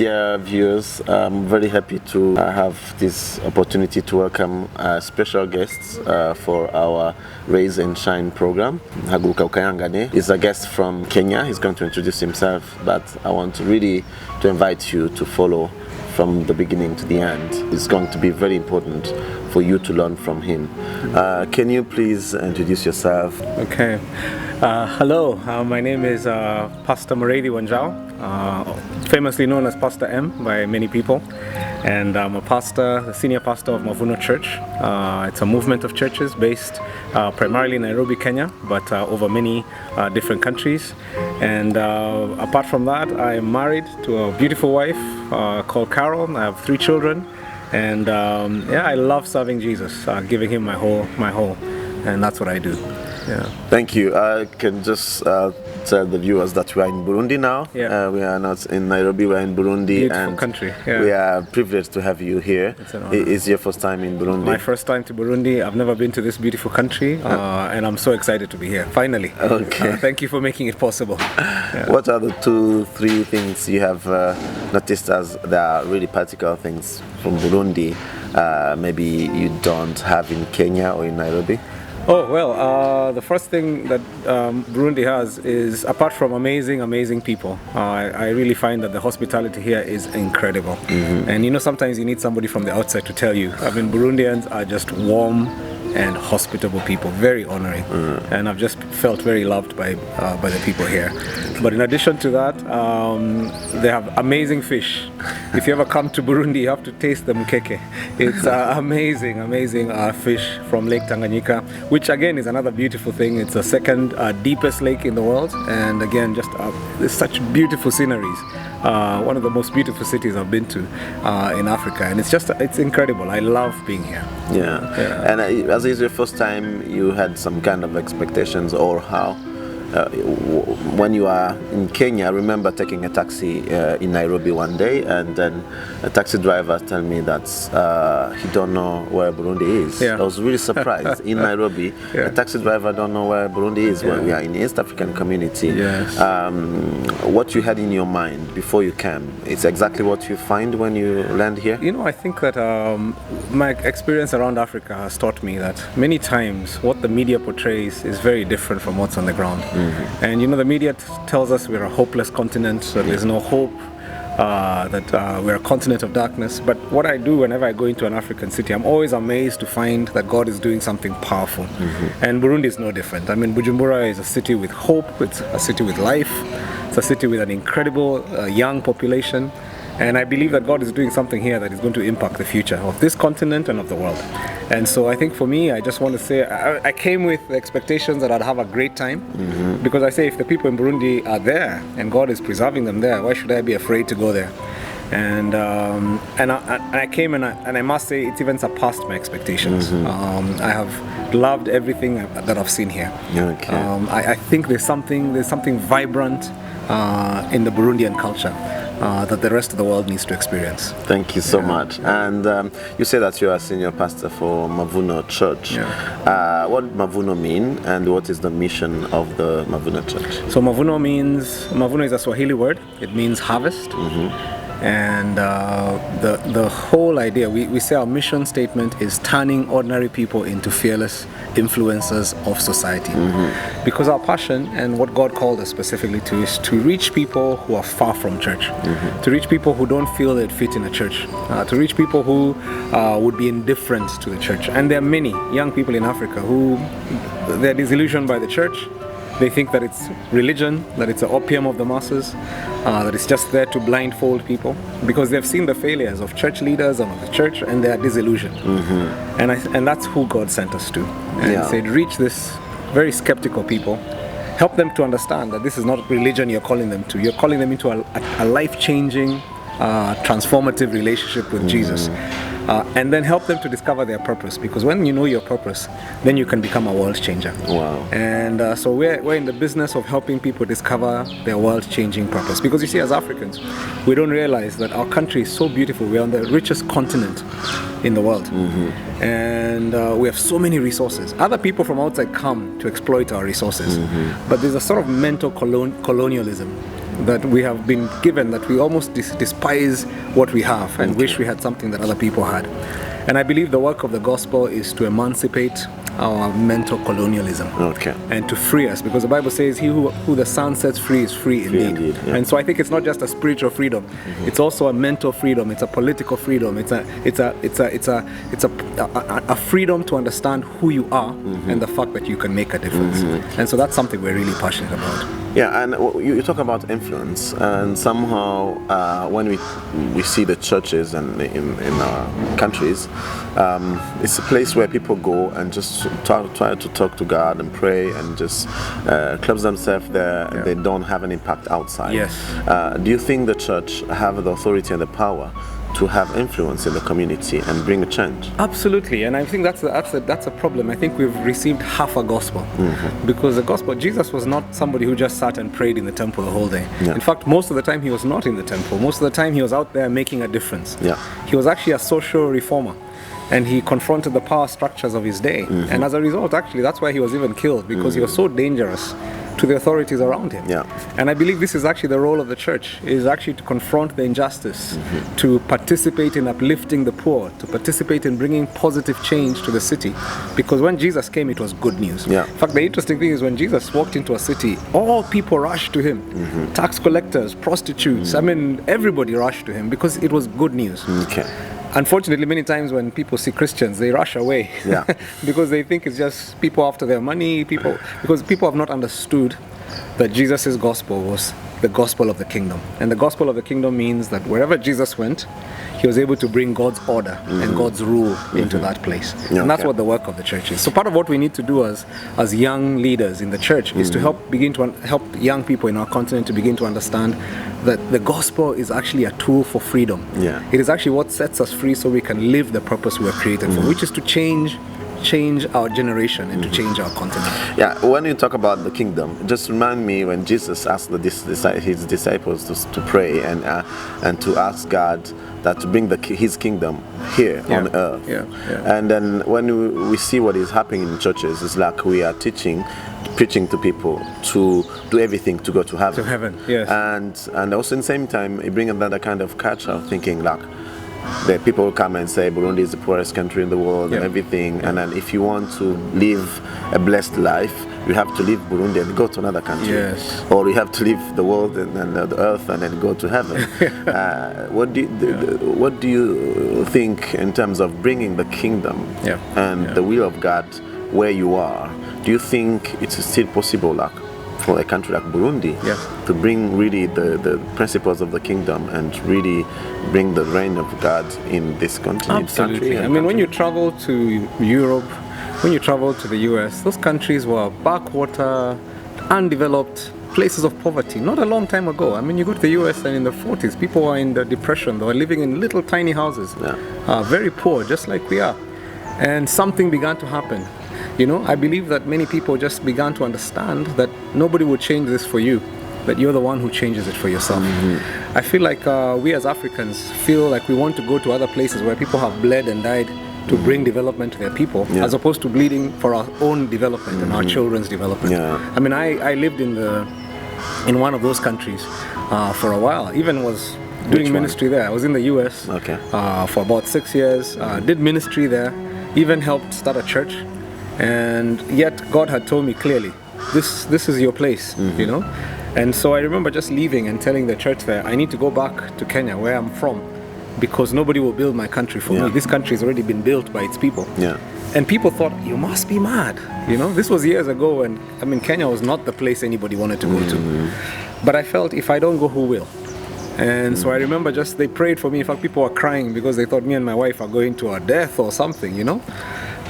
Dear viewers, I'm very happy to have this opportunity to welcome special guests for our Raise and Shine program. Haguruka Ukayangane is a guest from Kenya. He's going to introduce himself, but I want really to invite you to follow from the beginning to the end. It's going to be very important for you to learn from him. Can you please introduce yourself? Okay. Hello, my name is Pastor Muriithi, famously known as Pastor M by many people, and I'm a pastor, the senior pastor of MAVUNO Church. It's a movement of churches based primarily in Nairobi, Kenya, but over many different countries. And apart from that, I am married to a beautiful wife called Carol. I have 3 children, and yeah, I love serving Jesus, giving him my whole, and that's what I do. Yeah. Thank you. I can just tell the viewers that we are in Burundi now. Yeah. We are not in Nairobi, we are in Burundi. Beautiful and country. Yeah. We are privileged to have you here. It's an honor. Is your first time in Burundi? My first time to Burundi. I've never been to this beautiful country, and I'm so excited to be here, finally. Okay. Thank you for making it possible. Yeah. What are the 2-3 things you have noticed as there are really practical things from Burundi maybe you don't have in Kenya or in Nairobi? Oh, well, the first thing that Burundi has is, apart from amazing people, I really find that the hospitality here is incredible. And you know, sometimes you need somebody from the outside to tell you. I mean, Burundians are just warm and hospitable people, very honoring, and I've just felt very loved by the people here. But in addition to that, they have amazing fish. If you ever come to Burundi, you have to taste the mukeke. It's amazing fish from Lake Tanganyika, which again is another beautiful thing. It's the second deepest lake in the world, and again, just there's such beautiful sceneries. One of the most beautiful cities I've been to in Africa, and it's incredible. I love being here. Yeah. And as is your first time, you had some kind of expectations, or how? When you are in Kenya, I remember taking a taxi in Nairobi one day, and then a taxi driver told me that he don't know where Burundi is. Yeah. I was really surprised. In Nairobi, Yeah. a taxi driver don't know where Burundi is. Yeah. When we are in the East African community. Yes. What you had in your mind before you came, it's exactly what you find when you land here? You know, I think that my experience around Africa has taught me that many times what the media portrays is very different from what's on the ground. And you know, the media tells us we're a hopeless continent, that there's no hope, that we're a continent of darkness. But what I do whenever I go into an African city, I'm always amazed to find that God is doing something powerful. And Burundi is no different. I mean, Bujumbura is a city with hope, it's a city with life, it's a city with an incredible young population. And I believe that God is doing something here that is going to impact the future of this continent and of the world. And so I think for me, I just want to say, I came with the expectations that I'd have a great time. Because I say, if the people in Burundi are there and God is preserving them there, why should I be afraid to go there? And I came and I must say, it's even surpassed my expectations. I have loved everything that I've seen here. Okay. I think there's something vibrant in the Burundian culture that the rest of the world needs to experience. Thank you so much. And you say that you are a senior pastor for MAVUNO Church. What MAVUNO mean, and what is the mission of the MAVUNO Church? So MAVUNO is a Swahili word. It means harvest. And the whole idea, we say our mission statement is turning ordinary people into fearless influencers of society. Because our passion and what God called us specifically to is to reach people who are far from church, to reach people who don't feel they'd fit in a church, to reach people who would be indifferent to the church. And there are many young people in Africa who they're disillusioned by the church. They think that it's religion, that it's the opium of the masses, that it's just there to blindfold people, because they've seen the failures of church leaders and of the church, and they are disillusioned. And that's who God sent us to. And said, reach this very skeptical people, help them to understand that this is not religion you're calling them to. You're calling them into a life-changing, transformative relationship with Jesus. And then help them to discover their purpose, because when you know your purpose, then you can become a world changer. Wow. And so we're in the business of helping people discover their world-changing purpose, because you see, as Africans, we don't realize that our country is so beautiful. We're on the richest continent in the world, and we have so many resources. Other people from outside come to exploit our resources, but there's a sort of mental colonialism that we have been given that we almost despise what we have and wish we had something that other people had. And I believe the work of the gospel is to emancipate our mental colonialism and to free us, because the Bible says he who the Son sets free is free indeed. And so I think it's not just a spiritual freedom, it's also a mental freedom, it's a political freedom, it's a freedom to understand who you are and the fact that you can make a difference. And so that's something we're really passionate about. Yeah, and you talk about influence, and somehow when we see the churches and in our countries, it's a place where people go and just try to talk to God and pray and just close themselves there, and they don't have an impact outside. Yes. Do you think the church have the authority and the power to have influence in the community and bring a change? Absolutely, and I think that's a problem. I think we've received half a gospel, because the gospel, Jesus was not somebody who just sat and prayed in the temple the whole day. In fact, most of the time he was not in the temple. Most of the time he was out there making a difference. He was actually a social reformer, and he confronted the power structures of his day. And as a result, actually, that's why he was even killed, because he was so dangerous to the authorities around him. And I believe this is actually the role of the church, is actually to confront the injustice, to participate in uplifting the poor, to participate in bringing positive change to the city. Because when Jesus came, it was good news. In fact, the interesting thing is when Jesus walked into a city, all people rushed to him. Tax collectors, prostitutes, I mean, everybody rushed to him because it was good news. Unfortunately, many times when people see Christians, they rush away because they think it's just people after their money, because people have not understood that Jesus' gospel was the gospel of the kingdom. And the gospel of the kingdom means that wherever Jesus went, he was able to bring God's order and God's rule into that place. And that's what the work of the church is. So part of what we need to do as young leaders in the church is to help young people in our continent to begin to understand that the gospel is actually a tool for freedom. It is actually what sets us free so we can live the purpose we were created for, which is to change our generation and to change our continent. When you talk about the kingdom, just remind me when Jesus asked his disciples to pray and to ask God that to bring his kingdom here on earth. And then when we see what is happening in churches, it's like we are preaching to people to do everything to go to heaven. And also in the same time, it brings another kind of culture of thinking like, the people come and say Burundi is the poorest country in the world and everything, and then if you want to live a blessed life, you have to leave Burundi and go to another country, or you have to leave the world and the earth and then go to heaven. What do you think in terms of bringing the kingdom and the will of God where you are? Do you think it's still possible, like, for a country like Burundi to bring really the principles of the kingdom and really bring the reign of God in this continent? Absolutely. I mean, when you travel to Europe, when you travel to the US, those countries were backwater, undeveloped places of poverty not a long time ago. I mean, you go to the US and in the 40s, people were in the Depression. They were living in little tiny houses, very poor, just like we are. And something began to happen. You know, I believe that many people just began to understand that nobody will change this for you, that you're the one who changes it for yourself. I feel like we as Africans feel like we want to go to other places where people have bled and died to bring development to their people, as opposed to bleeding for our own development and our children's development. I mean, I lived in one of those countries for a while, even was doing ministry there. I was in the US for about 6 years, did ministry there, even helped start a church. And yet God had told me clearly, this is your place, you know. And so I remember just leaving and telling the church there, I need to go back to Kenya, where I'm from, because nobody will build my country for me. This country has already been built by its people. And people thought, you must be mad. You know, this was years ago, and I mean, Kenya was not the place anybody wanted to go to. But I felt, if I don't go, who will? And so I remember they prayed for me. In fact, people were crying because they thought me and my wife are going to our death or something, you know.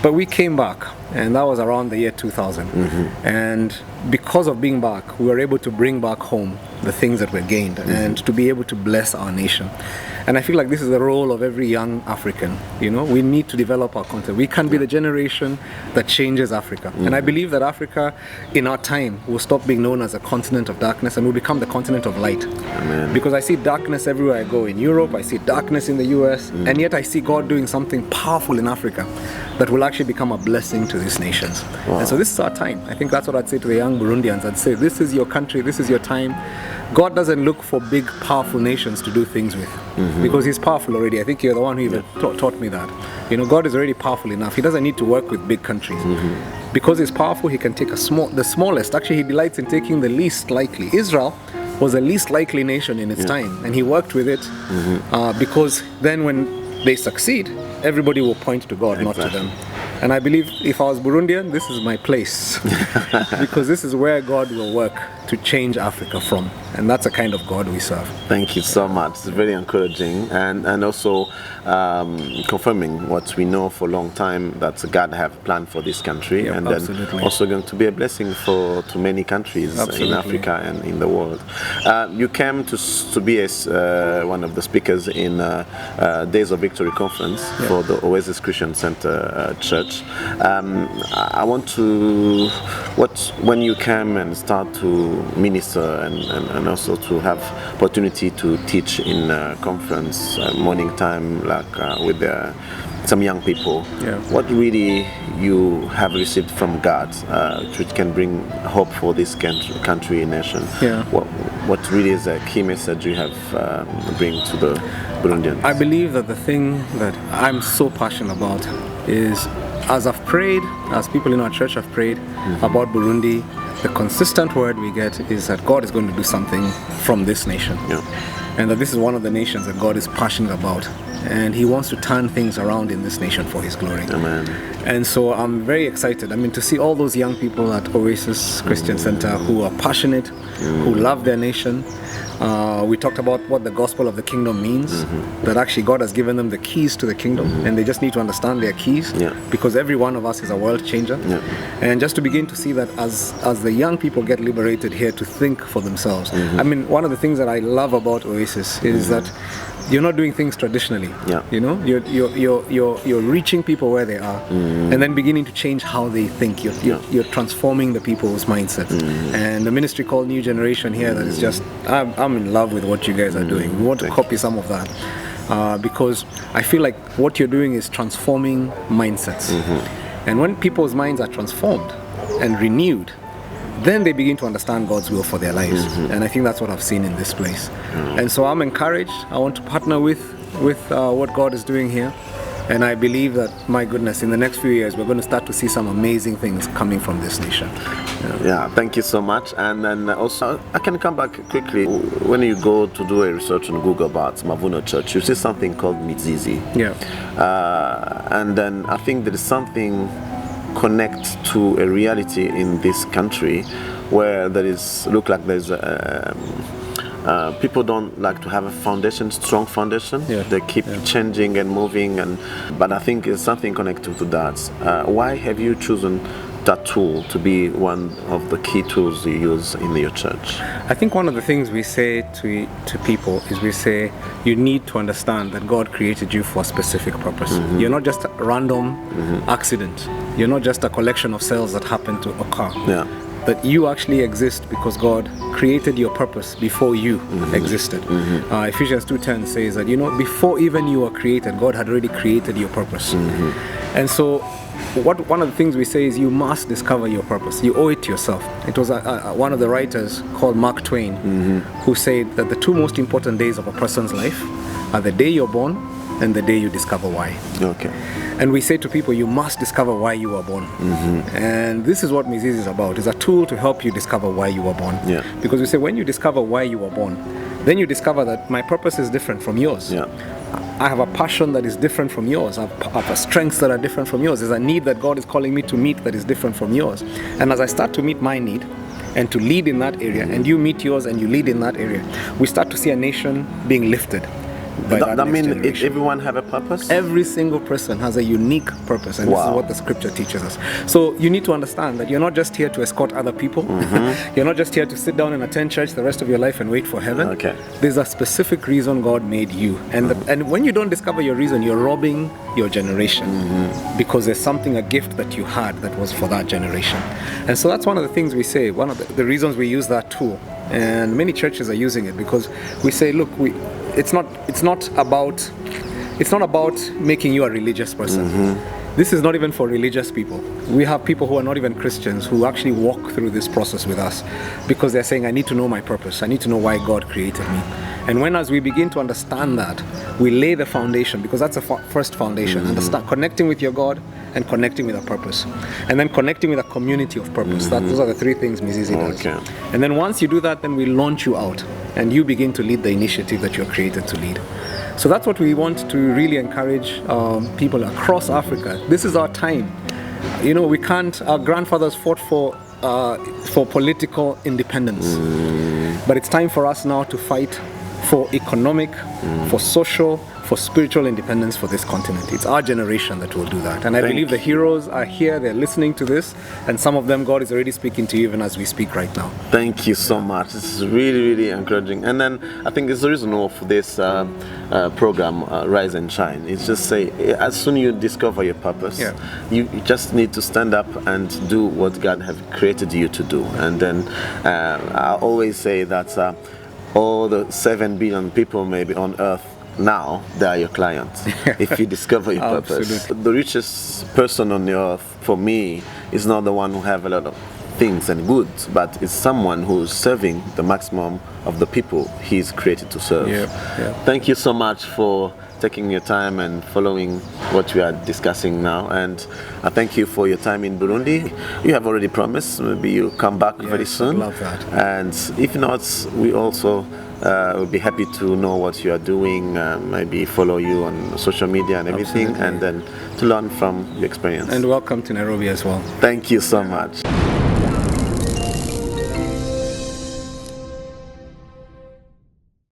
But we came back, and that was around the year 2000. And because of being back, we were able to bring back home the things that were gained and to be able to bless our nation. And I feel like this is the role of every young African. You know, we need to develop our content. We can be the generation that changes Africa. And I believe that Africa, in our time, will stop being known as a continent of darkness and will become the continent of light. Because I see darkness everywhere I go. In Europe, I see darkness in the US, and yet I see God doing something powerful in Africa that will actually become a blessing to these nations. And so this is our time. I think that's what I'd say to the young Burundians. I'd say, this is your country, this is your time. God doesn't look for big, powerful nations to do things with, because he's powerful already. I think you're the one who even taught me that. You know, God is already powerful enough. He doesn't need to work with big countries. Because he's powerful, he can take the smallest. Actually, he delights in taking the least likely. Israel was the least likely nation in its time, and he worked with it because then when they succeed, everybody will point to God, not to them. And I believe if I was Burundian, this is my place because this is where God will work to change Africa from. And that's the kind of God we serve. Thank you so much. It's very encouraging and also confirming what we know for a long time, that God have a plan for this country, and then also going to be a blessing to many countries in Africa and in the world. You came to be as one of the speakers in Days of Victory conference for the Oasis Christian Center Church. I want to, when you came and start to minister and also to have opportunity to teach in conference morning time, like with some young people, what really you have received from God, which can bring hope for this country and nation? What really is a key message you have bring to the Burundians? I believe that the thing that I'm so passionate about is, as I've prayed, as people in our church have prayed about Burundi, the consistent word we get is that God is going to do something from this nation. And that this is one of the nations that God is passionate about. And he wants to turn things around in this nation for his glory. Amen. And so I'm very excited. I mean, to see all those young people at Oasis Christian Center who are passionate, who love their nation. We talked about what the gospel of the kingdom means, that actually God has given them the keys to the kingdom, and they just need to understand their keys, because every one of us is a world changer. And just to begin to see that as the young people get liberated here to think for themselves. I mean, one of the things that I love about Oasis is that you're not doing things traditionally. You know, you're reaching people where they are, and then beginning to change how they think. You're transforming the people's mindset. And the ministry called New Generation here, that is just, I'm in love with what you guys are doing. We want to copy some of that because I feel like what you're doing is transforming mindsets. And when people's minds are transformed and renewed, then they begin to understand God's will for their lives. And I think that's what I've seen in this place. And so I'm encouraged. I want to partner with what God is doing here. And I believe that, my goodness, in the next few years, we're going to start to see some amazing things coming from this nation. Thank you so much. And then also, I can come back quickly. When you go to do a research on Google about MAVUNO Church, you see something called Mizizi. And then I think there is something connect to a reality in this country where there is there's people don't like to have a foundation, strong foundation. They keep changing and moving, but I think it's something connected to that. Why have you chosen that tool to be one of the key tools you use in your church? I think one of the things we say to people is we say you need to understand that God created you for a specific purpose. You're not just a random accident. You're not just a collection of cells that happen to occur. That you actually exist because God created your purpose before you existed. Ephesians 2:10 says that, you know, before even you were created, God had already created your purpose. And so one of the things we say is you must discover your purpose. You owe it to yourself. It was one of the writers called Mark Twain who said that the two most important days of a person's life are the day you're born and the day you discover why. And we say to people, you must discover why you were born. And this is what Mizizi is about. It's a tool to help you discover why you were born. Because we say when you discover why you were born, then you discover that my purpose is different from yours. I have a passion that is different from yours. I have strengths that are different from yours. There's a need that God is calling me to meet that is different from yours. And as I start to meet my need and to lead in that area, and you meet yours and you lead in that area, we start to see a nation being lifted. That means everyone have a purpose? Every single person has a unique purpose, and this is what the scripture teaches us. So you need to understand that you're not just here to escort other people. You're not just here to sit down and attend church the rest of your life and wait for heaven. There's a specific reason God made you. And when you don't discover your reason, you're robbing your generation because there's something, a gift that you had that was for that generation. And so that's one of the things we say, one of the reasons we use that tool. And many churches are using it because we say, look, it's not about making you a religious person. This is not even for religious people. We have people who are not even Christians who actually walk through this process with us because they're saying, I need to know my purpose. I need to know why God created me. And when, as we begin to understand that, we lay the foundation, because that's the first foundation. Understand, connecting with your God and connecting with a purpose. And then connecting with a community of purpose. Those are the three things Mzizi does. And then once you do that, then we launch you out and you begin to lead the initiative that you're created to lead. So that's what we want to really encourage people across Africa. This is our time. You know, we can't, our grandfathers fought for political independence. But it's time for us now to fight for economic, for social, for spiritual independence for this continent. It's our generation that will do that. And I believe the heroes are here, they're listening to this, and some of them God is already speaking to even as we speak right now. Thank you so much. This is really, really encouraging. And then I think it's the reason of this program, Rise and Shine. It's just say, as soon as you discover your purpose, you just need to stand up and do what God has created you to do. And then I always say that all the 7 billion people maybe on earth now, they are your clients. If you discover your purpose. Absolutely. The richest person on the earth for me is not the one who have a lot of things and goods, but it's someone who's serving the maximum of the people he's created to serve. Thank you so much for taking your time and following what we are discussing now, and I thank you for your time in Burundi. You have already promised maybe you'll come back very soon. I'd love that. And if not, we also will be happy to know what you are doing, maybe follow you on social media and everything, and then to learn from your experience. And welcome to Nairobi as well. Thank you so much.